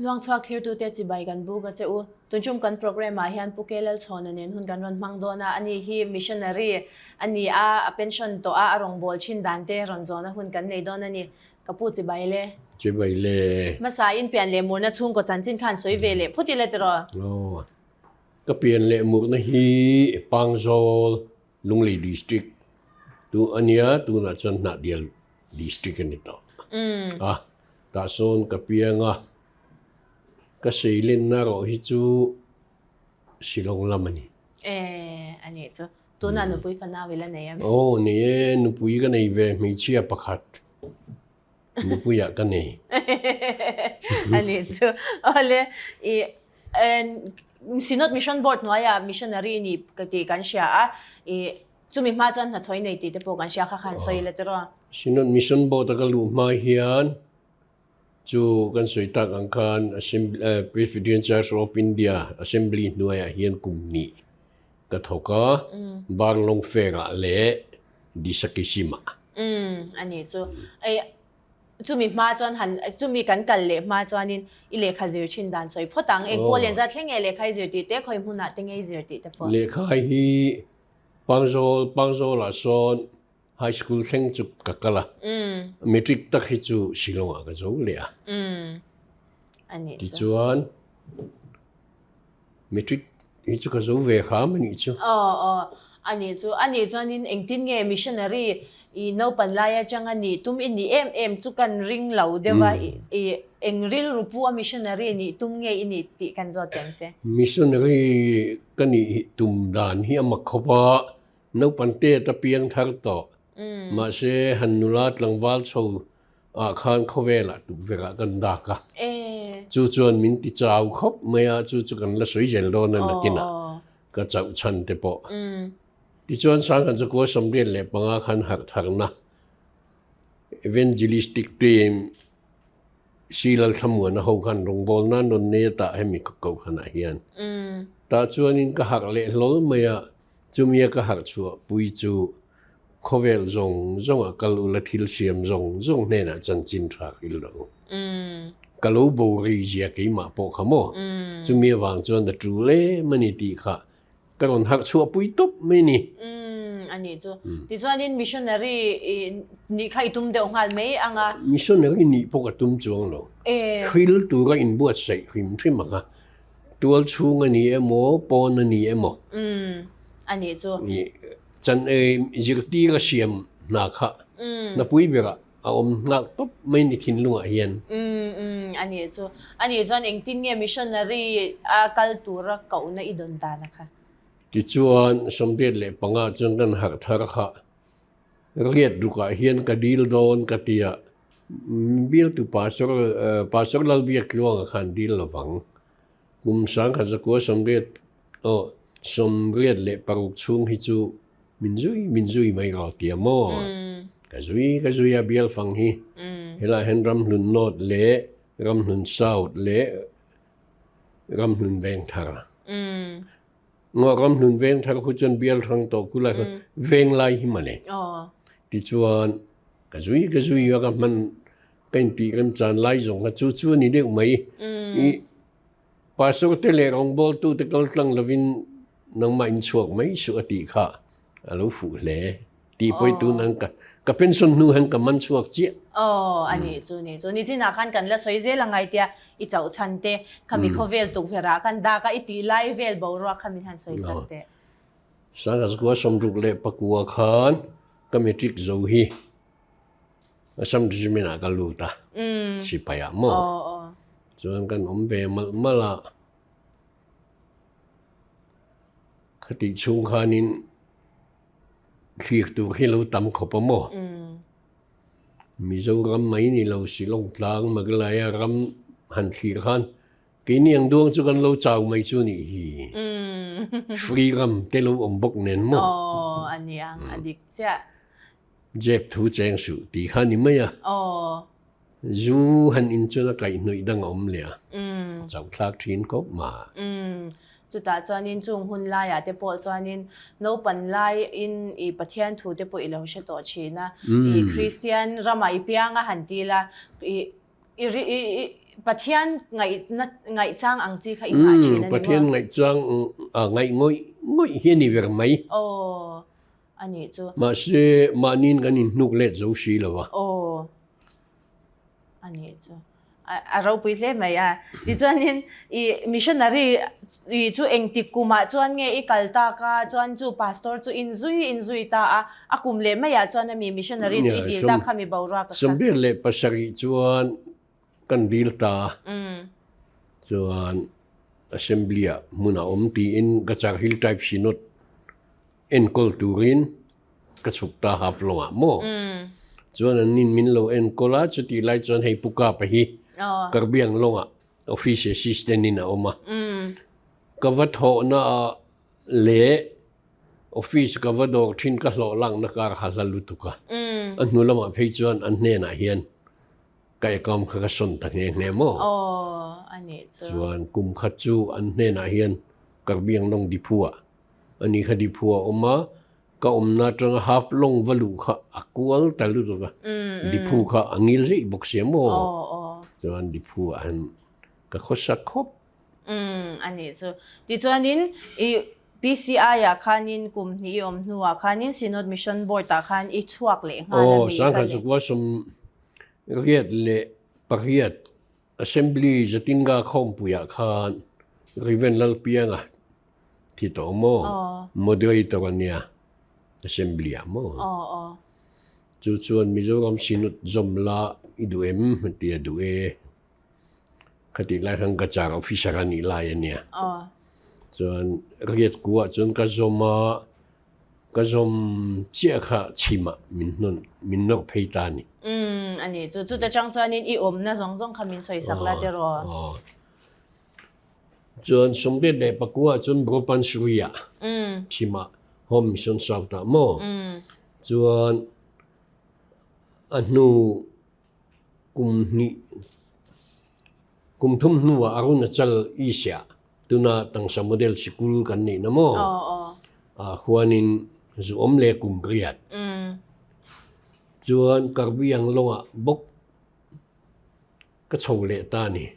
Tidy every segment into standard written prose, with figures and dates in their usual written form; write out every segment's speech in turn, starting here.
luang chua clear tu te chi bai kan bu ka che u tunchum kan program a hian pukelal chhon anen hun kan ron mang dona ani hi missionary ani a pension to a arong bol chin dan te ron zona hun kan nei don ani kapu chi bai le chi bai le ma sa in pian le mur na chung ko chan chin khan soi ve le phuti le tro ka pian le mur na hi Pangzol Lunglei district tu ania tu na chan na dial district ani to ta son ka pianga ka seilin na ro hi chu silong lamani ani chu tu na nu pui fana wila nei am ne nu pui ka nei ve mi chia pakhat nu pui ya ka nei ani chu ole sinot mission board noya missionary ni ka ti kan sha a chumi ma chan na thoi nei ti te po kan sha kha khan soi le tro sinot mission board ka lu ma hian chu kan soi tak ang khan Presbyterian Church of India Assembly nuaya hian kumni ka thoka barlong fera le disakisima ani chu ai chumi ma chan han chumi kan kal le ma chanin i le kha zir chin dan soi photang ek polen za thlenge le khai zir ti te khoi huna te ngei zir ti te po le khai hi Pangzol la son high school theng chu kakala metric tak hi chu silonga ka zo le ani ti chuan metric hi chu ka zo ve kha mani chu ani chuanin engtin nge missionary I no panlaya changani tum ini em chu kan ring lo dewa engril rupu a missionary ni tum nge ini ti kan zo teng che missionary kani tum dan hi amakhopa no pante ta piang thar to ma se hanulat langwal chho a khan khowela tu vera kan da ka chu chuan min ti chau khop maya chu kan la soi jel don na kina ka chau chan te po ti chuan sang kan ko somriat le panga khan har tharna evangelistic team silal thamuan ho khan rongbol na non ne ta hemi ko khana hian ta chuan in ka har le hlol maya chumia ka har chu pui chu khovel zong a kal ula thil siam zong ne na chan chin thra il lo kalu bo ri jia ki ma po khamo chumia wang chuan da tru le mani ti kha karon har chu pui top me ni ani chu ti chuanin missionary ni khai tum de ngal mei anga missionary ni po ka tum chuang lo khil tu ra in buat sai him thrim ma tual chunga ni emo pon ni emo ani chu ni chan jirti ra siam na kha na pui bera a nak top mai ni thin lunga hian ani chuan engtin nge missionary a culture ka una idon ta na kha ti chuan somdet le panga chung kan har thar kha riat duka hian ka dil don ka tia bil tu pasor lal biak luang khan dil lawang kum sang kha ko somdet somret le paruk chung hi chu minzui mai ga tia mo ka zui a bial fang hi hela hendram hlun not le ram hlun south le ram hlun veng thara ngo ram hlun veng thar khu chen bial thang to kula veng lai hi male ti chuan ka zui ya ka man pen ti kan chan lai zong ka chu ni de mai I pasok te le rong bol tu te kal tlang lovin nang ma in chuak mai su ati kha alo fu le ti poi tu nang ka pension nu han ka man chuak chi ani chu ni china khan kan la soi je langai tia I chau chan te khami khovel tuk vera kan da ka iti lai vel bo ro khami han soi chan te sang as ko som ruk le pakua khan ka metric zo hi asam jimina ka luta si pa ya mo chuan kan ombe mala khati chung khanin thiek tu khilo tam khopa mo Mizoram mai ni lo silong tlang maglaya ram han thir khan kini ang duang chu kan lo chaw mai chu ni hi free ram te lo ombok nen mo aniang adik cha jep thu cheng su ti khan ni maya zu han in chu na kai noi dang om le chaw thlak thin kop ma chuta chuanin chung hun lai a te pawh chuanin no pan lai in I pathian thu te pawh I lo hre tawh thina I Christian rama I pianga han tila ปัทยานไงจ้างอังจีค่ะอิงหาชีนั่น ประเทศไงจังไงง่อยเฮียนี่เวรไหม โอ้อันนี้จู มาเสมานินกันนินนุกเล็ดจูชีแล้ววะ โอ้อันนี้จูเราไปเล่นไหมอ่ะดิฉันเห็นอีมิชชันนารีอีจูเองติกุมาจวนเงอีกัลตากาจวนจูพาสตอร์จูอินซุยตาอากุมเล่ไหมอ่ะจวนมีมิชชันนารีจูอีตาขามีบาวรัก สมเด็จเลยภาษาอีจวนกันดีลตาจวน assembly มุนาอมตีอินกระจายฮิลไทป์ชินุตเอ็นคอลตูรินกระสุกตาหับลงอ่ะโมจวนนินมินโลเอ็นคอลาจุดที่ไล่จวนให้ปุกาไปฮีกระเบียงลงอ่ะออฟฟิศแอสซิสแตนต์นี่นะออกมากวัดโหน่าเละออฟฟิศกวัดดอกทิ้งก็หล่อลังนักการหาลุตุกะอันนู้นละมาพิจารณาอันเน่น่ะเฮียนกายกรรมข้าศึกตั้งเองเนี่ยโมอันนี้ส่วนกุมขัดจูอันเน่น่ะเฮียนกระเบียงลงดิพัวอันนี้คดีพัวออกมาก็น่าจะหับลงวลูข้าอักวลแต่ลุตุกะดิพัวข้าอังยิลสิบุกเสียโมส่วนดิพัวอันก็ข้อสักคบอันนี้จูดิฉันนินอี PCI อ่ะคันินกุมนิยมนัวคันินซินอดมิชชั่นบอร์ดตาคันอีชวกเลยฮะสังกัดจุกว่าสมเรียดเละปะเรียด assembly จะติงกาคอมปุยาคันริเวนลลเปียงอ่ะที่โตโมmoderator วันเนี้ย assembly อ่ะโมจุดส่วนมิโซรัมสินุดจอมลาอิดูเอ็มมันเตียดูเอคดีไล่ทางกระจายออฟฟิศกันนี่ไล่เนี่ยส่วนเรียดกูอ่ะจนกระจอมเจ้าข้าชิมะมินนกเพยตานี่อันนี้จุดแต่จังจวนนินอีอมนะจงคำมินใส่สักละเดรอจนสมเด็จได้ปะกูอ่ะจนบรปันสุริยะชิมะโฮมมิชชั่นสาวตาโมจนอันนู้กุมทุ่มนัวอารุณจัลอีเสียตุนาตั้งสมเด็จสกุลกันนี่นะโมควรนินจูอมเลกุมเกลียดจวนกระเบียงลงอ่ะบกก็โชว์เลตานี่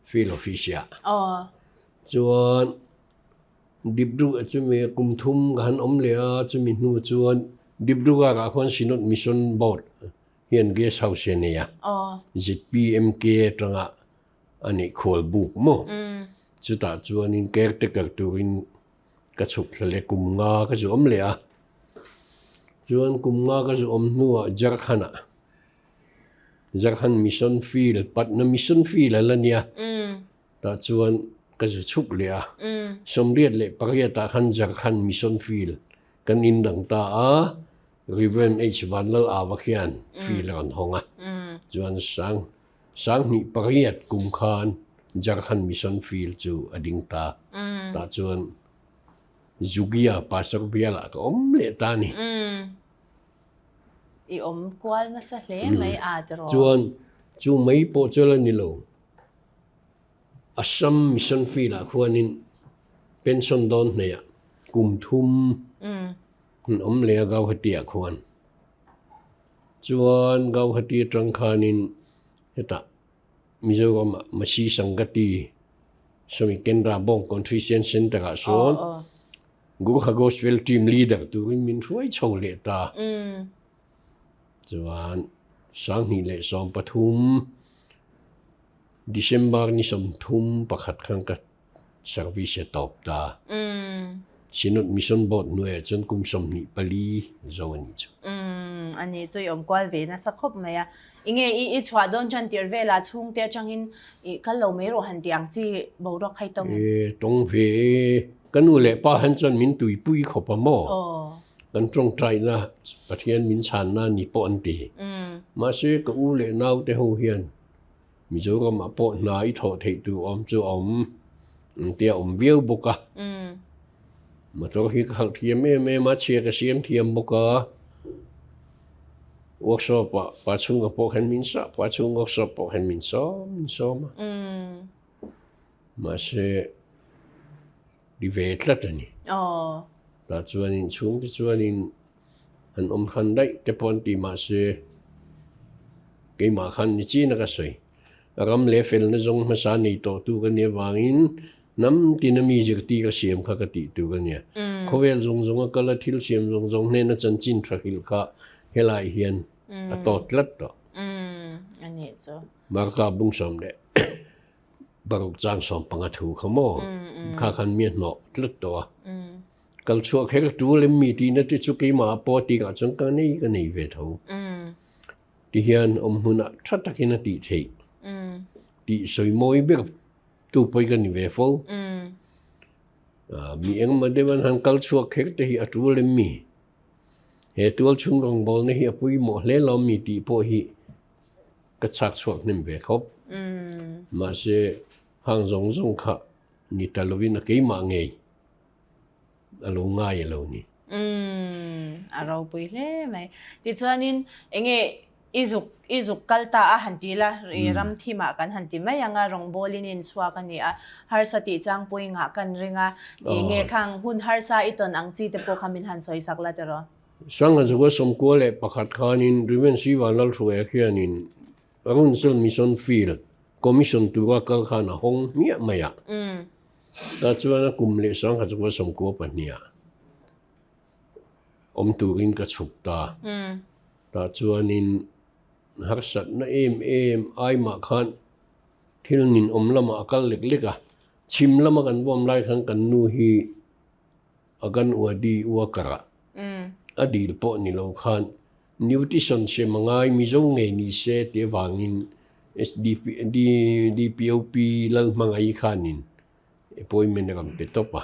ฟิลออฟฟิเชียจวนดิบดูจะมีกุมทุ่มกันอมเลจะมีนูจวนดิบดูกับคนสินุดมิชชั่นบอร์ดเฮียนเกสเฮาเซเนียZPMK ตรงอ่ะอันนี้โคลบุกโมจุดตาจวนนินเกร์ตเกิดตัวนินกระสุกทะเลกุมงาก็จะอมเลยอ่ะจวนกุมงาก็จะอมนัวจักขันมิชชั่นฟิลปัดน้ำมิชชั่นฟิลอะไรเนี่ยแต่จวนก็จะชุกเลยอ่ะสมเด็จเลยปริยัติขันจักขันมิชชั่นฟิลกันอินดังตาริเวนH1แล้วอาวะเขียนฟิลกันหงอ่ะจวนสังนี่ปริยัติกุมขานจักขันมิชชั่นฟิลจูอดิงตาแต่จวนจุกี้อ่ะภาษาเบียละก็อมเลตานี่อีอมกวลนะสักเล่ไม่อาจรอจูไม่พอเจอนี่โลอัสซัมมิชชั่นฟีละควรนินเป็นส่วนดอนเนี่ยกุมทุมอมเลกาวหัดเตียควรจวนกาวหัดเตียตรังคานินเฮตามิโซก็มาชีสังกัตีสมัยเกณฑ์ราบงคอนทริเซนเซนต์กาส่วนกูขากอสเวลทีมลีดเดอร์ตัวมินช่วยโชว์เลตาจวนสังหิเลสอมปทุมDecember ni somthum pakhat khang ka service top ta sinut mission board nuai chon kum som ni pali zoni chu อันนี้จะยอมกวลเวนะสักครบไหมอ่ะอิงอีชวาดอนจันเตียร์เวลาช่วงเตียจังอินอีกันเราไม่รู้หันเตียงจีบ่รอกให้ตรงตรงเวกันนูแหละป้าหันจนมินตุยปุยขบมอกันตรงใจนะประเทศมินชานนะนี่ปอนตีมาเสกอูเลนาวเตหูเฮียนมิโซก็มาปอนนายทอเทตูอมจูอมเตียอมเวียวบุกะมาตัวฮิขังเทียมแม่มาเชียกเสียมเทียมบุกะworkshop pa chung po han min sa pa chung workshop po han min so ma se di vet la tani ta chuanin chung ti chuanin an khan dai te pon ti ma se ke ma khan ni chi na ka sei ram level na zong ma sa nei to tu kan ne wangin nam tinami jirti ka siam kha ka ti tu kan ne khovel zong ka la thil siam zong ne na chan chin thra hil kha helai hian a tot lat to ani chu marka bung som de baruk chang som panga thu khamo kha khan mi no tlat to kal chuak her tu le mi ti na ti chu ki ma po ti ka chung ka nei ve tho ti hian huna thatakina ti thei ti soi moi ber tu poi kan ve fo mi eng ma de ban han kal chuak her te hi atu le mi he tual chung rong bol ne hi apui mo hle lo mi ti po hi ka chak chuak nim ve khop ma se hang zong kha ni talovin ke ma ngei alo ngai lo ni aro pui hle mai ti chuanin enge izuk kalta a hantila ram thima kan hanti mai anga rong bolin in chua kan ni a har sati chang pui nga kan ringa enge khang hun har sa iton ang chi te po khamin han soi sakla te ro sang han zo som ko le pakhat khanin riven si wanal thue khianin arun sel mission field commission tu ka kal khana hong mi maya ta chuan kum le sang ha zo som ko pa nia tu rin ka chuk ta chuanin har sat na em ai ma khan thil nin lama akal lek a chim lama kan bom lai khan kan nu hi agan wadi wa kara adil po ni lo khan nutrition se mangai mi zo nge ni se te wangin SDP DPOP lal mangai khanin appointment ram pe topa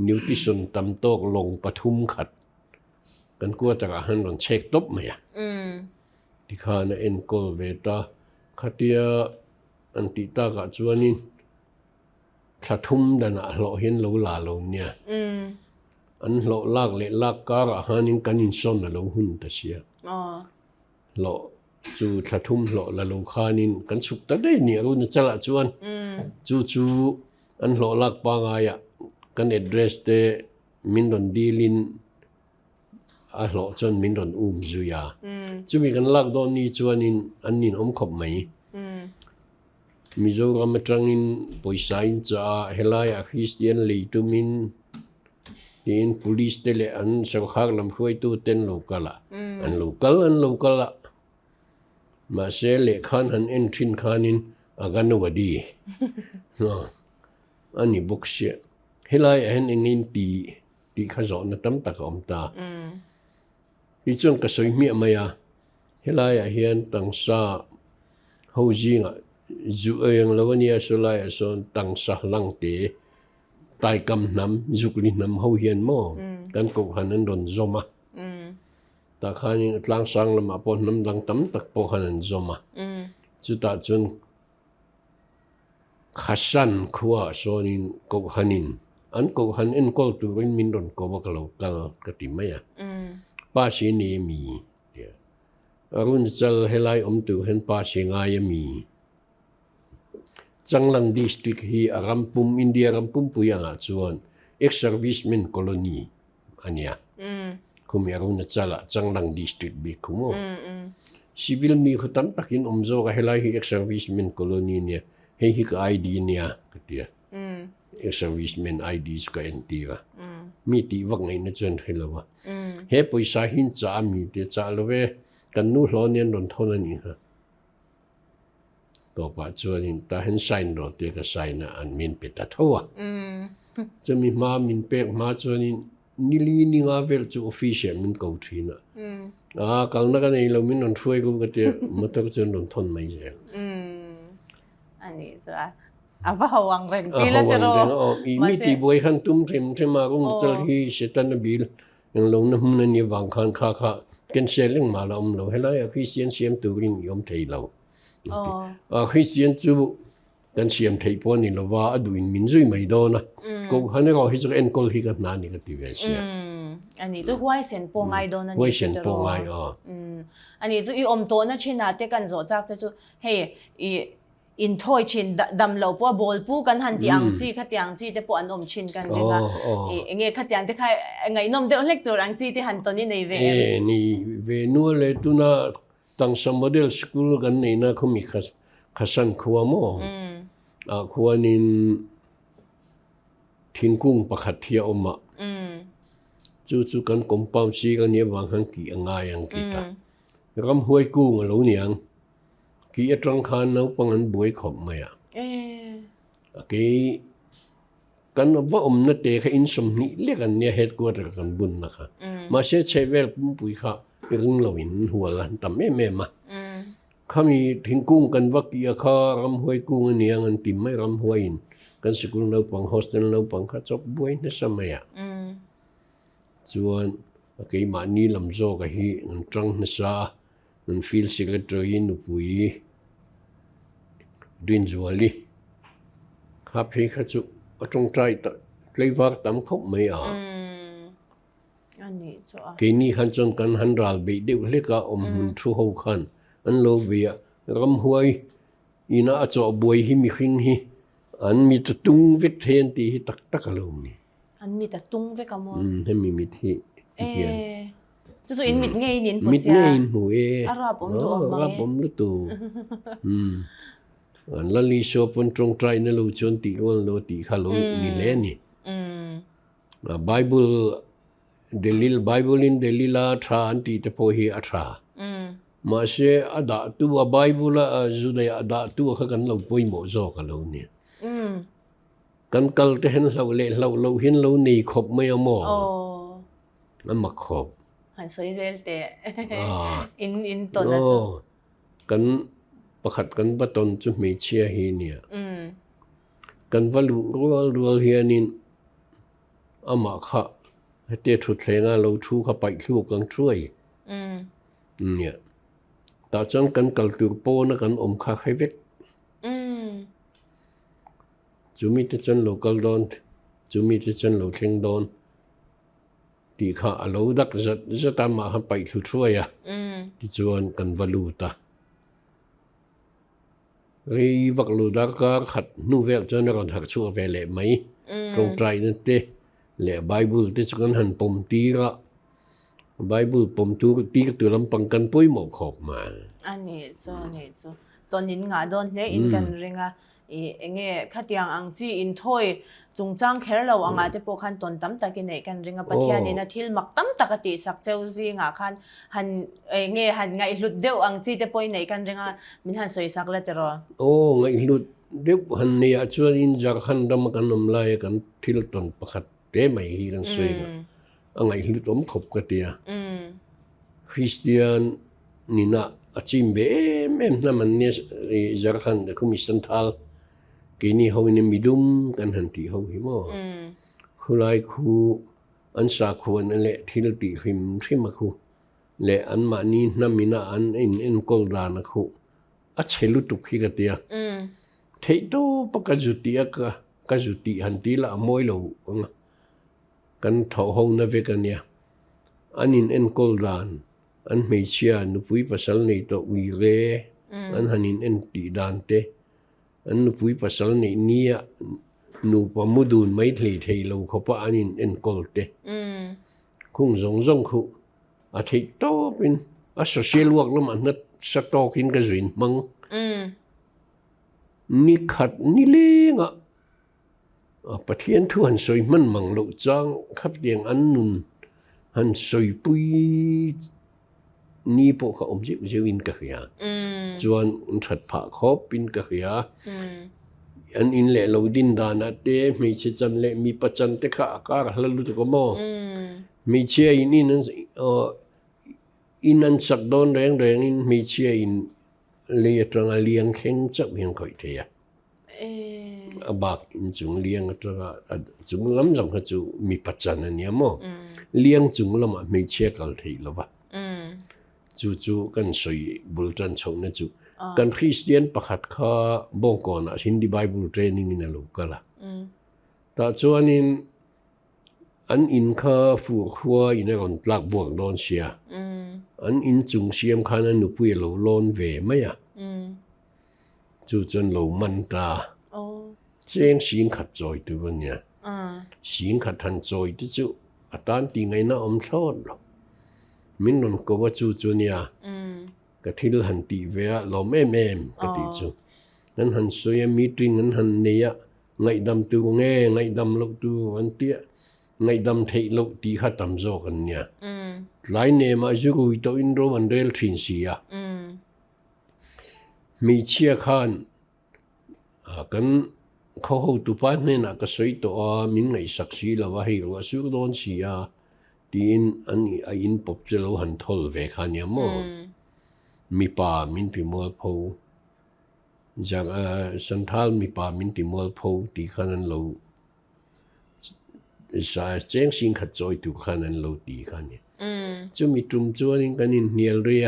nutrition tam tok long pathum khat kan ko ta han ron check top maya ti khana en kol veta khatia anti ta ga chuanin thathum dana hlo hin lo la lo nia an hlo lak le lak ka ra hanin kanin son lo hun ta sia lo chu thathum hlo la lo khanin kan suk ta dei ni ru na chala chuan chu an hlo lak pa nga ya kan address te min don dilin a hlo chon min don zuya chu mi kan lak don ni chuanin anin khop mai Mizoram atangin poisain cha helaya Christian leitumin tin police tele an sarkhar lam khoi tu ten lokala an lokala ma se le khan han en thin khanin agan wadi no ani boxia helaya hen engin ti khazo na tam tak om ta ti chung ka soi mi maya helaya hian tangsa hojinga zu yang lawania solai son tang sah lang te tai kam nam zukli nam ho hian mo kan ko hanan don zoma ta khani tlang sang lama pon nam dang tam tak po hanan zoma chu ta chun khasan khuwa sonin ko hanin an ko han en kol tu rin min don ko ba kalo kal katimaya pa si ni mi arun chal helai tu hen pa si nga mi Changlang district hi Rampum India Rampum puyanga chuan ex-servicemen colony ania kumi aruna chala Changlang district bi kumo civil mi khutam takin umzo ka helai hi ex-servicemen colony nia hi ka ID nia katia ex-servicemen IDs ka entira mi ti wak ngai na chen hilawa he poisa hin cha mi te cha lowe kan nu hlonian don thonani ha to pa chuanin ta hen sign ro te ka sign an min pe ta thowa chami ma min pe ma chuanin nili ni nga vel chu official min ko thina kal na ka nei lo min on throi ko ka te matak chen don thon mai je ani sa ava hawang ren tila tero mi ti boy khan tum thema rum chal hi setan bil yang long na hum na ni wang khan kha canceling ma la lo hela ya christian siam tu ring yom thei lo Christian chu kan siam thei po ni lova aduin min zui mai do na ko hane ro hi chu en kol hi ka na ni ka ti ve sia ani chu huai sen po ngai do na huai sen po ngai ani chu i om to na china te kan zo chak te chu hey i in thoi chin dam lo po bol pu kan han ti ang chi khatiang chi te po an om chin kan renga nge khatiang te khai ngai nom de lek tur ang chi te han to ni nei ve ni ve nu le tu na tang sa model school kan nei na khumi ขสันขัวโมขัวนินทิ้งกุ้งประคัดเทียอมะจู่ๆกันกลมปามซีกันเนี่ยวางหังกีง่ายอังกีตารำห้วยกุ้งเหลาเนียงกีตรังคานเอาปังอันบวยขบมากีกันว่านั่นเตะแค่อินสมนิเรียกกันเนี่ยเหตุกวดกันบุญนะคะมาเชื่อใช้เวลปุ่มปุ๋ยค่ะเรื่องเราเห็นหัวกันแต่แม่มาเขามีทิ้งกุ้งกันว่ากีข้ารำห้วยกุ้งเนี่ยงันติมไม่รำห้วยกันสกุลเราปังโฮสเทลเราปังข้าจบบวยนั่นสมัยส่วนกีมานี่ลำโจก็ฮีเงินจังนั่นซาเงินฟิลสิกเรตรีนุปุยดินจวลีข้าพี่ข้าจุจงใจแต่เลยว่าตามเขาไม่อันนี้จ้ะกีนี่ขันจนกันหันรัลบีเดียวเล็กหุ่นชูหูขันอันโลเบียรำห้วยอีน่าจะบวยหิมีขิงฮีอันมีตุ้งเวทเทนตีตักลงนี่อันมีแต่ตุ้งเวกมอให้มีมิที่เฮียนจู่ๆอินมิดไงนินมิดไงนินหัวอาราผมตัวอาผมรู้ตัวอันละลิโซปนตรงใจนั่นลูจนตีวันโลตีข้าลูนี่แหละนี่ไบเบิลเดลิลไบเบิลอินเดลิลาทราอันตีจะพอฮีอัทรามาเสียอดาตัวไบเบิลจุดอดาตัวข้ากันเราป่วยหมดโจกันเราเนี่ยกันกัลที่เห็นเราเละเราเห็นเราหนีขบไม่เอาหมอนั่นมาขบหันสวยเจลเตะอินตัวนั้นกันประคัดกันปะตนจุไม่เชียฮีเนี่ยกันว่ารัวเฮียนินอามาค่ะให้เตะชุดเลงเราชูเข้าไปลูกกันช่วยเนี่ยแต่จังกันกัลตัวโปนะกันอมข้าให้เวทจูมีที่จันโลกัลดอนจูมีที่จันโลเทงดอนที่ข้าเราดักจะตามมาให้ไปทุช่วยที่จวนกันวาลูตาเฮ้ยวักลูดักก็ขัดนู่เวลจนกันหักชัวเวลไหมตรงใจนั่นเตะเละไบเบิลที่จะกันหันปมตีละไบเบิลปมตูตีก็ตัวลำปังกันปุ้ยหมกขอบมาอันนี้จ้ะตอนนี้งาดอนเนี่ยอินกันเรื่องเงี้ยขัดยังอังจีอินถ้อยจงจ้างแค่เราอ่างอาจจะพวกขันตอนตั้มตะกินไหนกันเรื่องปัจจัยนี้นะที่มักตั้มตะกติสักเจ้าจีงาขันหันเงี้ยหันไงหลุดเดียวอังจีจะปอยไหนกันเรื่องมินหันสวยสักเลยแต่รอไงหลุดเดียวหันเนี่ยชวนอินจากขันดำกันนำลายกันที่ตอนประคัดเต็มไม่ฮีกันสวยนะไงหลุดขบกันเดียคริสเตียนนี่นะจิมเบ้แม่นั่นมันเนี่ยจากขันคุมิสันทัลกีนี่เขาเนี่ยมีดุมกันหันตีเขาหิมะคือไรคูอันสาควรนั่นแหละที่เราตีหิมที่มาคูและอันมานี่น้ำมีน่าอันอินกอลดานะคูอัจฉริลุตุขีกันเดียเท่โตปะกจุติอะกจุติหันตีละมวยเรากันเท่าห้องนั่นเวกันเนี่ยอันอินกอลดานอันไม่เชื่อนุปุยภาษาในตัววิเรอันหันอินตีดานเตอันนุปุยภาษาในนี้นุปมุดูนไม่ทลีเทเราเขาพาอันอินกอลเตคงจงคุอาทิตย์โตเป็นอาศัยลวกแล้วมันนัดสตอกินกระสินมังนี่ขัดนี่เลี้ยงประเทศทุนสวยมันมังลุจังขับเดียงอันนุนหันสวยปุยนี่พวกเขาอมจิวอินกะเฮียจวนถัดผ่าคบอินกะเฮียอันอินเล่เราดินดานาเต้ไม่ใช่จันเล่มีปัจจันเตค่ะอากาศฮัลลุตุกโมไม่เชื่ออินนั้นอินนั้นสักโดนแรงอินไม่เชื่ออินเลี้ยตรงเลี้ยงแข็งจับยังคอยเทียบากอินจุงเลี้ยงตรงจุงล้ำจังเขาจูมีปัจจันอันนี้มั้งเลี้ยงจุงล้ำไม่เชื่อกันทีละวะจู่ๆกันสวยบุลจันชงนะจู่กันคริสเตียนประคัดข้าบงก่อนนะฮินดีไบเบิลเทรนนิ่งนี่ลูกก็ละแต่จวนนี้อันอินข้าฟูขัวอินก่อนหลักบวกโดนเสียอันอินจุงเสียมข้านั้นนุปุยเราโลนเวไหมอ่ะจู่จนเรามันตาเจ้งสิงขัดจอยตัวเนี่ยสิงขัดทันจอยที่จู่อาตานตีไงนะอมทอดหรอกมินนนก็ว่าจู่เนี่ยก็ที่หันตีเวะเราแม่ก็ตีจู่ นั้นหันสวยมีตริงนั้นหันเนียไงดำตัวแง่ไงดำลกตัววันเตี้ยไงดำเทลกตีขัดตำโจกันเนี่ยหลายเนมาจุกุยตัวอินโรวันเรลทินเสียมีเชียขานกันเขาหูตุปานเนี่ยนะก็สวยตัวมิงไงสักสีละว่าให้รู้ว่าสุดโดนเสียตีนอันนี้อินปบจะรู้หันทอลเวขันเนี่ยมั้งมีป่ามินติมัวพูจากสันทาลมีป่ามินติมัวพูตีขันนั้นเราสายเจ้งสิงขัดจอยตุขันนั้นเราตีขันเนี่ยจะมีจุ่มจวนกันอินเนียเรีย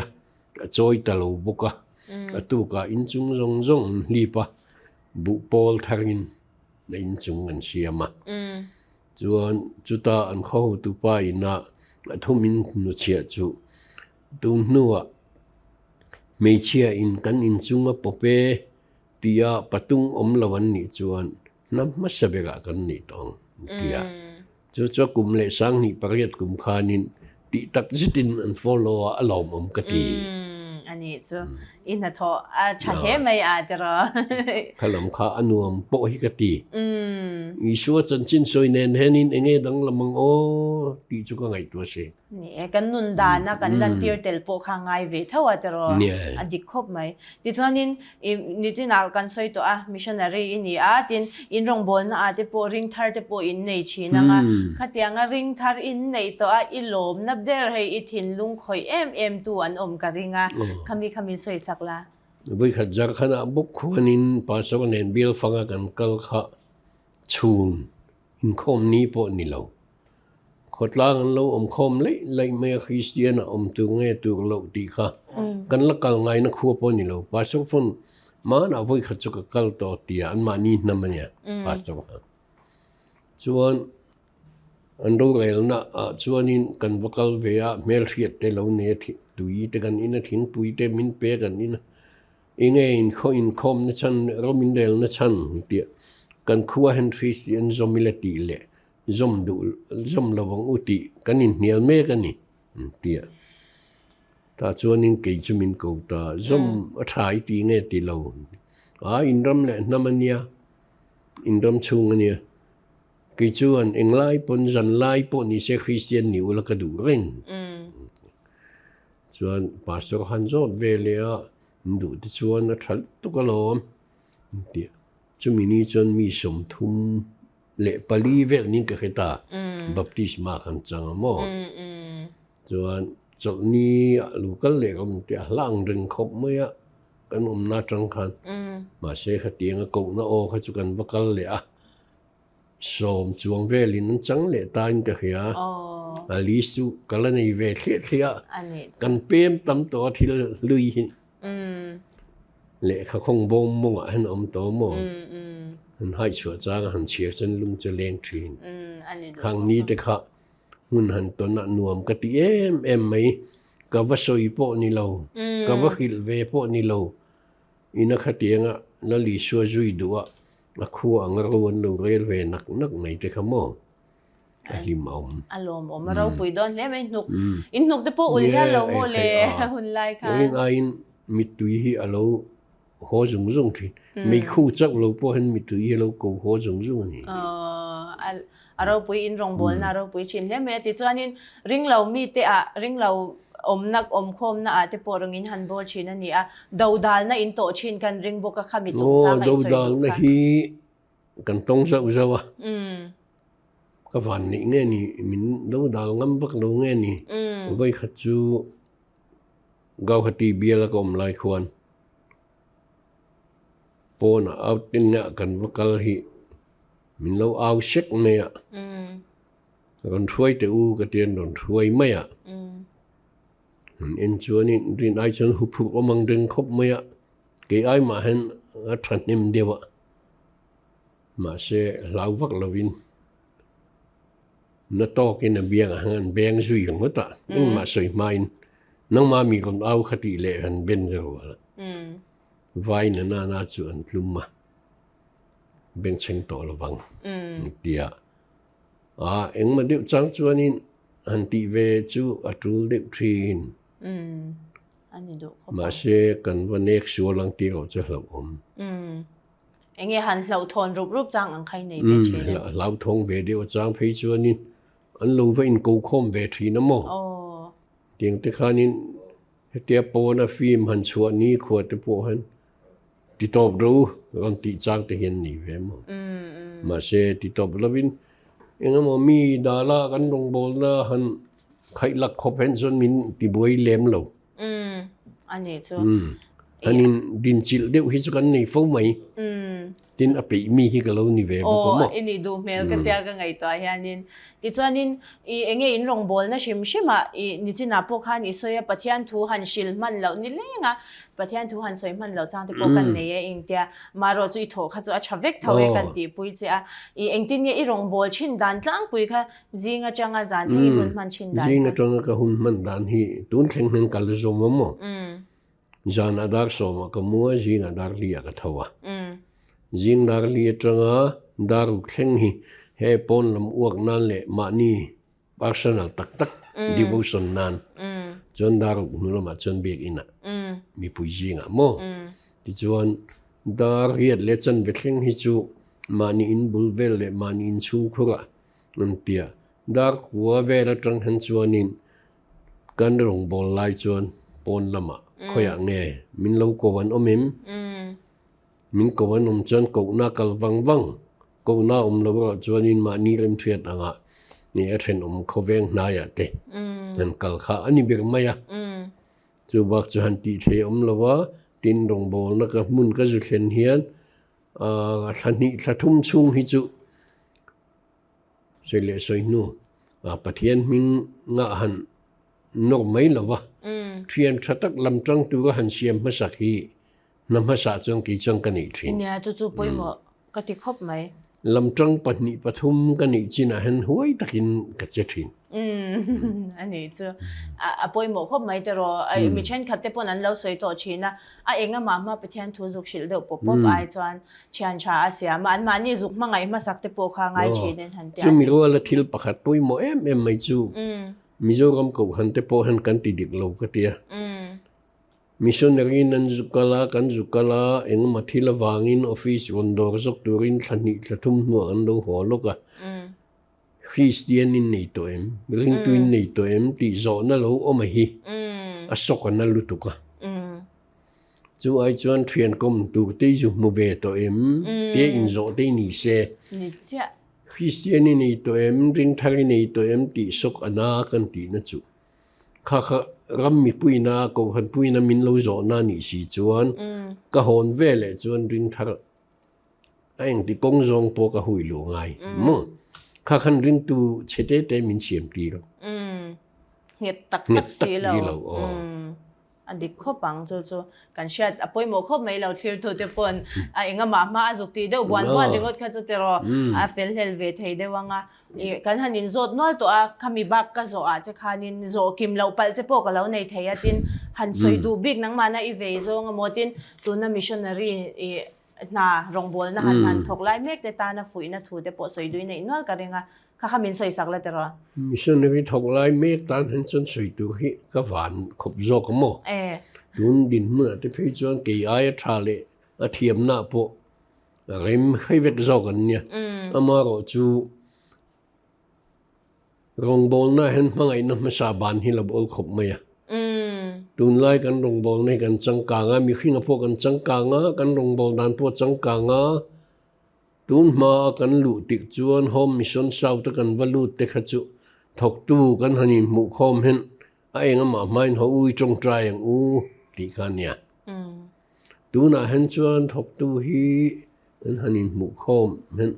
จอยตะลูบุกะตุกะอินจุงจงลีปะบุปอลทารินอินจุงกันเสียมาจวนจุตาอันเขาตุปาอินะทุ่มินนุเชียจุตุนัวไม่เชียอินกันอินจุงปเปตียปตุงอมละวันนี้จวนน้ำมัสเบกะกันนี่ตองตียจุกุมเลสังนี่ปริยัดกุมขานินตีตักจิตินอันฟอลโล่อลอมกตีอันนี้จูอินทอชาเฮไม่อาจรอขลำขาอนุมโปหิกตีอีชัวจนชิ้นสวยเน้นเฮนินเองดังละมังโอตีจุกไงตัวเสนี่กันนุนดานะกันลันเตียร์เตลโปข้างไงเวทว่าจะรออดีคบไหมดิฉันนี่จีนากันสวยตัวมิชชันนารีนี่ตินอินรงบอลนะจะโปริงทาร์จะโปอินในชีนังขัดยังริงทาร์อินในตัวอิลมนับเดอร์ให้อิทินลุงคอยตัวอันกะริงคำสวยสักละวิขจักขณะบุกขวนินภาษาเนนบิลฟังกันกัลขะชูนอินคมนี้ปนิโลขดลางโลคมเลยเมื่อคริสเตียนตัวเงตัวโลดีค่ะกันละกัลไงนักขัวปนิโลภาษาฝนมาหน้าวิขจักกัลตัวเตียอันมานี่นั่นมันเนี่ยภาษาชวนอันดูเรื่องน่ะชวนนินกันวักลเวียเมลเชียเตลเนี่ยตุยเตกันอินทิ้งตุยเตมินเปกันอินอินเขาอินคอมนะฉันเรามินเดลนะฉันเดียกันขัวเฮนฟรีสยันซอมมิลตีเล่ซอมดูซอมระวังอุติกันอินเนียลเมกันนี่เดียถ้าชวนนินเกี่ยจะมินกูตาซอมอัฐายตีเงตีเราอินรัมเล่น้ำมันเนี่ยอินรัมชุงเนี่ยกิจวนเอ็งไล่ปนจันไล่ปนนี่เซคริสเตียนนิวแล้วก็ดูเร่งส่วนภาษาฮันโซดเวเลียดูที่ส่วนทัลตุกลอมเดียจะมีนี่จนมีสมทุมเละปลีเวลนี่ก็คือตาบัพติศมาขันจังมอส่วนจุดนี้ลูกก็เละก็มันเดียล่างดึงครบเมื่อกันนาจังคันมาเสกเตียงกูน่าโอเขาจุกันบักเละสมจวงเวลินนั้นจังเละตายก็คืออาลิสุกัลในเวทเสียกันเปี่ยมตำตัวที่ลุยเละเขาคงบ่งมั่วหันตัวมั่วหันให้ชัวจ้างหันเชียร์จนลุงจะเลี้ยงทีนครั้งนี้แต่ค่ะหุ่นหันตัวน่ะนวมกติไหมกับว่าสวยโปนี่เรากับว่าหิลเวโปนี่เราอินักขัดยังอ่ะแล้วลีชัวจุยดัวขัวงรวนดูเรลเวนักในแต่ขโมยลิมอมอารมณ์เราปุยดอนเล่ไม่หนุกอินหนุกแต่พวกอุลยาเราโมเลหุ่นไล่ค่ะยังไงมิตุยฮีเราหัวจงทีไม่คู่จักเราพวกเห็นมิตุยเรากูหัวจงนี่เราปุยอินรองบอลนะเราปุยชินเล่ไม่ติดจานินริงเรามีเตะริงเรานักคมนะแต่พอรงอินฮันบอลชินนั่นนี่ดาวดาลนะอินโตชินกันริงบกขมิจุจ้างไอ้สวยดาวดาลนะฮีกันตรงซะวะก็ฝันนี่ไงนี่มินดูดาวงั้นบักดูไงนี่ไว้ขัดจูกาวขัดตีเบียแล้วก็หลายคนปนเอาตินเนี่ยกันบักลฮีมินเราเอาเช็คเนี่ยกันช่วยแต่อูกระเทียนโดนช่วยไม่เอ็นชวนนี่รินไอชนหุบก็มังดึงคบไม่เกี่ยมาเห็นทันนิมเดียวมาเสลาววักลาวินนัตโตกินเบียงหันเบียงซุยกันหมดอ่ะนั่งมาสวยมาอินนั่งมามีคนเอาคติเละหันเบนกันวะไว้น่าจวนกลุ่มมาเป็นเชิงโตระวังเดียเอ็งมาเดี๋ยวจังจวนนี่หันตีเวจูอัตุลเด็กทีน อันนี้ดูเขา มาเสกันวันเอกชัวลังตีเราจะเหล่าอม เอ็งหันเหล่าทนรูปจางอังใครในเวที เหล่าทงเวเดียวจางเพจวนนี้อันรู้ว่าอินกูคอมเวทีน้ำมอ โอ้ เดียงแต่ข้านี้เตียโปนะฟิล์มหันชวนนี้ขวดแต่โปหันติดตบรู้รันติจางแต่เห็นนี่เวมมาเสติดตบแล้ววินเองก็มีดารากันลงบอลนะหันใครลักคบเห็นส่วนมินติบวยเล็มเรา อันนี้ชัว อันนี้ดินจิลเดียวฮิสกันในฟูไหมดินอภิมีฮิกเรานี่เวบุกมั้ง อันนี้ดูเมลกันเตียกันไงตัวเฮียนินอีตัวนินเอ็งอินรงบอลนะชิมนี่จีน่าพวกhanอีสวยปะเทียนทูหันชิลมันแล้วนี่เลยงะปะเทียนทูหันสวยมันแล้วจางที่พวกกันเนี่ยเอ็งเตียมารอจุยโถข้าจะชาวเวกเท่ากันตีปุยเจ้าเอ็งตินเนี่ยรงบอลชินดันตั้งปุยค่ะจิงะจังะจานที่หุ่นมันชินดัน จิงะจังะก็หุ่นมันดันฮีตุนแข่งนั่งกันเลยสมมั้งจานอดาร์สมก็มัวจิงะดาร์เลียก็เท่าจิงดาร์เลียจังะดาร์แข่งฮีเฮปอนลำอวกนั่นแหละมานี่ปาร์ซนัลตักดิวสันนั่นจนดาร์นู่นละมาจนเบียกอินะมีปุยจิงะมั้งที่จวนดาร์เฮียเลจันเวทแข่งฮิจูมานี่อินบุลเวลเลมานี่อินชูคุระนั่นเตียดาร์หัวเวลจังหันจวนินกันรงบอลไล่จวนปอนละมาขอยางเงมินเล่าโกวันอมิมมินโกวันอมจนโกนักลวังโกน่าเล่าจวนนินมานี่เริ่มเทียดอ่ะนี่เทรนเขาเวงนายเตนั่นกัลข้าอันนี้เบิกไม่อะจูบักจูฮันตีเทเล่าว่าตินรงบอลนักมุนก็จะเขียนเฮียนทันนี้ทัทุ่มชุ่งฮิจูเสลียสวยนู่ปะเทียนมิงงะหันนกไม่ละวะเทียนชัดลำจังตัวหันเสียมมาสักฮีนำมาสักจังกี่จังกันอีกที เนี่ยจู่ๆปุยหมดกติครบไหม ลำจังปนิปทุมกันอีกจีน่ะหันหวยตะกินกัจเจทิน อันนี้จู่ปุยหมดครบไหมแต่รอมีเช่นคัดเตปนั้นเราสวยต่อชีนะเองก็มาไปเทียนทูจุกชิลเดียวปบไปจวนเชียนชาเสียมานี่จุกมาไงมาสักเตปข้างไงชีเนี่ยทันที จู่มีรู้ว่าทิลปะขัดปุยหมดไม่จู่มิโซกำกูหันเตปหันกันติดิกโลกเตียมิชชันนารีนันจุกลากันจุกลาเองมาที่ละวางินออฟฟิศวันดอร์จกตูรินทันนิทัทุ่มหัวกันดูหัวลูกคริสเตียนin nei to em ring tu in nei to em ti zo na lo o ma hi a sok na lu tu ka chu ai chuan thian kom tu te ju mu ve to em te in zo te ni se ni cha Christian in nei to em ring thari nei to em ti sok ana kan ti na chu kha ram mi puina ko han puina min lo zo na ni si chuan ka hon ve le chuan ring thar anh ti kong zong po ka hui lu ngai moข้าขันริงตูเชเตเตมินเสียมตีเราเงียบตักสีเราอันนี้ข้อปังจู่กันเชียดป่วยหมอข้อไม่เราที่ตัวเตปนเองก็มาจุกตีเดียววันเดียวก็จะเตรอเฟลเฮลเวทให้เดียวว่ากันหันินโจดน้อยตัวขมิบักก็โจอาจจะขานินโจกิมเราไปจะพวกเราในไทยตินหันสวยดูบิ๊กนังมานะอีเวโซงโมตินตัวน่ะมิชชันนารีน่ะรงบอลน่ะหันถกไล่เมกแต่ตาน่ะฝุ่ยน่ะถูแต่ปอสวยด้วยในนั่นก็เรื่องข้าขมิ้นสวยสักแล้วแต่รอมิชชันนารีถกไล่เมกตาหันจนสวยดูฮิก็หวานขบโจกโมดุนดินเมื่อที่พี่จวนกี่อายทาเลเทียมหน้าปอเริ่มให้เวกโจกันเนี่ยอามาก็จูรงบอลน่ะเห็นมังไงน้ำมาสาบานฮิลบอลขบไหมอ่ะดูนไล่กันรงบอลในกันจังกางมีขึ้นกับพวกกันจังกางกันรงบอลดันพวกจังกางดูนมากันลุติกจวนโฮมมิชชั่นเศร้าตะกันวัลุติกจุถกตู้กันฮันนี่มุขโฮมเห็นไอ้งั้นมาไม่เขาอุ้ยจงใจอย่างติกันเนี่ยดูน่ะเห็นจวนถกตู้ฮีนั่นฮันนี่มุขโฮมเห็น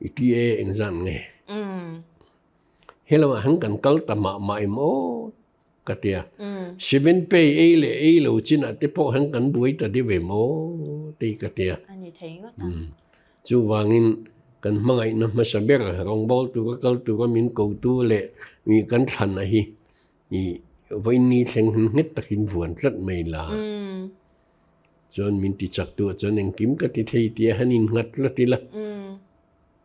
อีทีเองจังไงเฮลว่าหังกันกัลตะมาไม่โมกัตยา7 ปีเอเลจินะที่พอหังกันบุยแต่เดี๋ยวโมตีกัตยาอันนี้ไทยก็ต่างจูวางินกันมังไงนะมาสับเบกรองบอลตัวก็กัลตัวก็มินกูตัวเละมีกันทันนะฮีอีวันนี้เซงเงตตะกินฝวนสัดไม่ลาจนมินติจักตัวจนเองกิมก็ติดที่เตียหันินงัดละติละ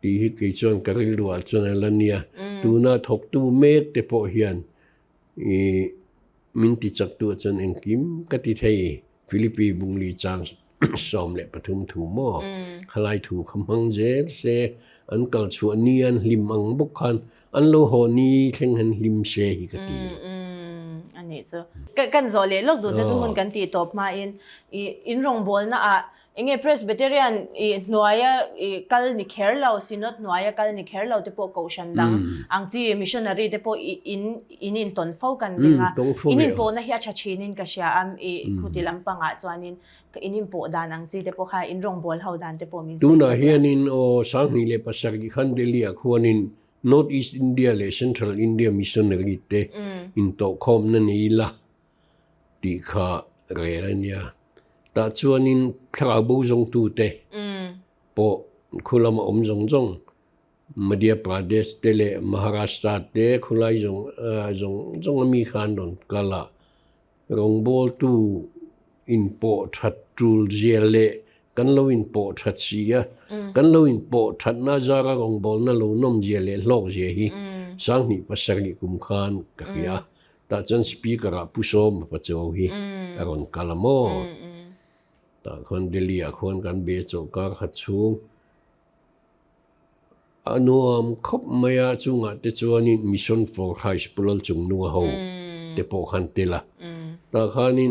ตีฮิตกิจวนกระดูกจนละเนี่ยดูน่าทบตู้เมตแต่พอเฮียน min ti chak tu chan engkim ka ti thei Philippines bungli chang som le pathum thu mo khalai thu khamhang je se an kal chu anian lim ang buk khan an lo ho ni thleng han lim se hi ka ti อันนี้จ้ะกันโซเลลอกดูจะจุหุ่นกันตีตบมาอินรงบอลนะเองเพรสเบเตเรียนหน่วยกัลนิเคร์เราสินอตหน่วยกัลนิเคร์เราเตปโกชันดังอังจีมิชชันนารีเตปอินตนเฝ้ากันดิงอินโปนะเฮียชัดชินินกษยาคุติลัมปังจวนอินโปดานังจีเตปค่ะอินรงบอลเฮาดานเตปมินตูน่าเฮียนินโอสังนิเลปัสสกิขันเดลียควนิน North East India และ Central India Missionary เตอินโตคอมนั่นนี่ละตีขาเรรันยาแต่ชวนินคราบูจงตูเตปอคุลามอมจงมาเดียปราเดสเตเลมหาราชตราเตคุลายจงมีขานดอนกาลารงบอลตูอินโปทัดจูลเจเลกันโลอินโปทัดเสียกันโลอินโปทัดนาจาระรงบอลนั่นโลนมเจเลลอกเจฮีสังนิปัสสกิกุมขานกักยาแต่จันสปีกระผู้ชมปัจจุบันฮีอรอนกาลามอแต่คนเดลียคนกันเบจกาขัดชูอนุมคบมายาจุงอ่ะแต่จวนนี้มิชชั่น for Christ ปลุกจุงนัวเขาแต่พอขันเตละแต่ข้านี้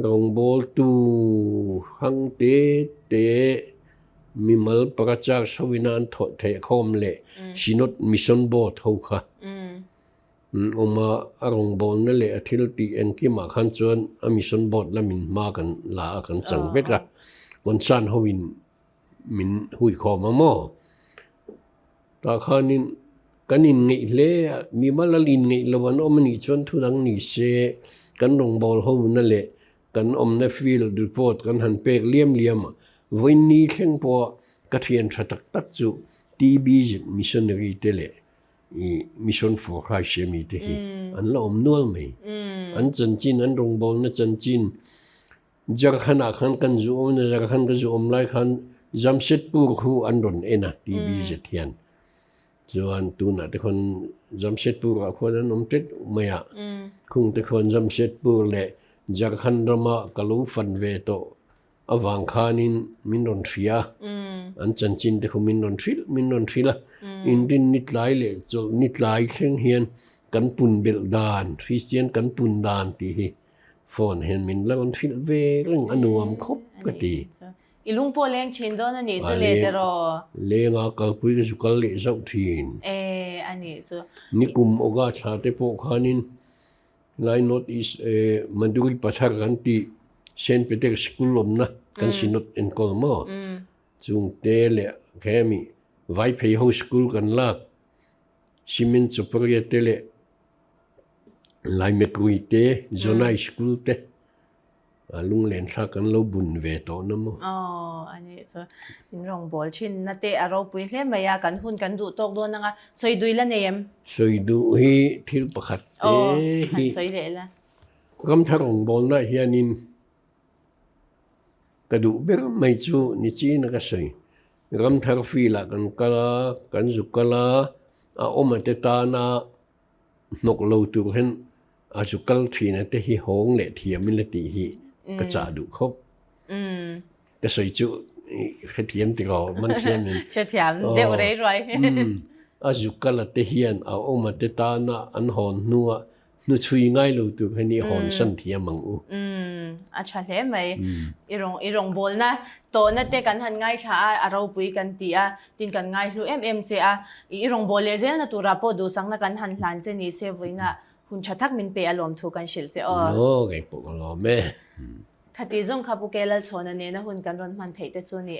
รงบอลตูหังเตมีมัลประจักษ์สวินันทเทคอมเล่สินอตมิชชั่นบอร์ดเขาค่ะออกมารงบอลนั่นแหละที่เราตีเอ็นกิมาขันจวนมิชชั่นบอร์ดแล้วมินมากันลากันจังเวกะคนสั้นเขาวินมินหุยคอมาหม้อตาข้านินกันอินไงเล่มีมาลลินไงละวันอมนิชวนทุดังนิเสกันรงบอลเขานั่นแหละกันอมในฟิลด์รีพอร์ตกันหันเปกเลี่ยมวันนี้เข่งพอกระเทียนชัดตักจูทีบีจิตมิชชันนารีเตเลมิชชั่น for Christ มีเตฮีอันละอมนัวไหมอันจันจินอันรงบอลนั่นจันจินจากขณะขันกันจูอมนะจากขันกันจูอมไล่ขันจำเสร็จปูคูอันรอนเอ็นะทีบีจิตเฮียนจวนตูน่ะแต่คนจำเสร็จปูกับคนนั้นอมเจ็ดไม่อะคงแต่คนจำเสร็จปูเล่จากขันรำมากลูฟันเวโตอวังคานินมินรอนทรียอันจันจินแต่คนมินรอนทรีละอินดินนิดหลายเลยจนนิดหลายเชิงเฮียนกันปุ่นเบลดานคริสเตียนกันปุ่นดานตีฟอนเห็นมินแล้วมันฟิลเวเรื่องอนุมคบก็ตีอีลุงพ่อเลี้ยงชินโดนนี่จะเลเดรอเลี้ยงอากัลปุยก็สุกัลเลี้ยงสักทีนอันนี้จ้ะนี่กุมโอกาสชาติพวกขานินไลน์โนติสมันดูริปัทกันตีเซนเปเตอร์สคูลลมนะกันสินอตเอ็นกอลมอจุงเตเลแค่มีไว้เพย์เฮาสคูลกันลากซิมินซูเปอร์เตเลไลน์เมกรุยเตโซนายสคูลเตลุงเล่นสักกันเราบุญเวทอนมั้งอันนี้จ้ะอินรองบอลชินนัดเตะเราปุยเล่นมายากันหุ่นกันดูตกโดนนะสวยดุยละเนียมสวยดูฮีทิลประคัดเตฮีสวยเลยละคำทารองบอลน่ะเฮียนินกระดูเบรไม่จูนิจีนักสวยคำทารฟีละกันกะลากันจุกะลาอมเตตานานกโลตุเห็นจุกัลทีนั่นเตฮีหงเละเทียมิลติฮีกระจาดูครบก็สวยจุแค่เทียมติกอมันเทียมเทียมเดี๋ยวได้รวยจุกัลเตฮียนอมเตตานาอันหอนนัวช่วยง่ายลูตุให้นี่หอนสันเทียมังอาชาเล่ไหมอีรงบอลนะโตนั่นเตกันหันง่ายช้าเราปุยกันตีตินกันง่ายลูเจอีรงบอลเลเซนนะตัวรับพอดูสังนักันหันหลานเจนี่เซฟไว้นะคุณชัดทักมินเปอารมณ์ถูกกันเฉลเจไงปกอารมณ์แม่คดีจงขับปุเกลัลชนนี่นะคุณกันรอนมันเทตส่วนนี้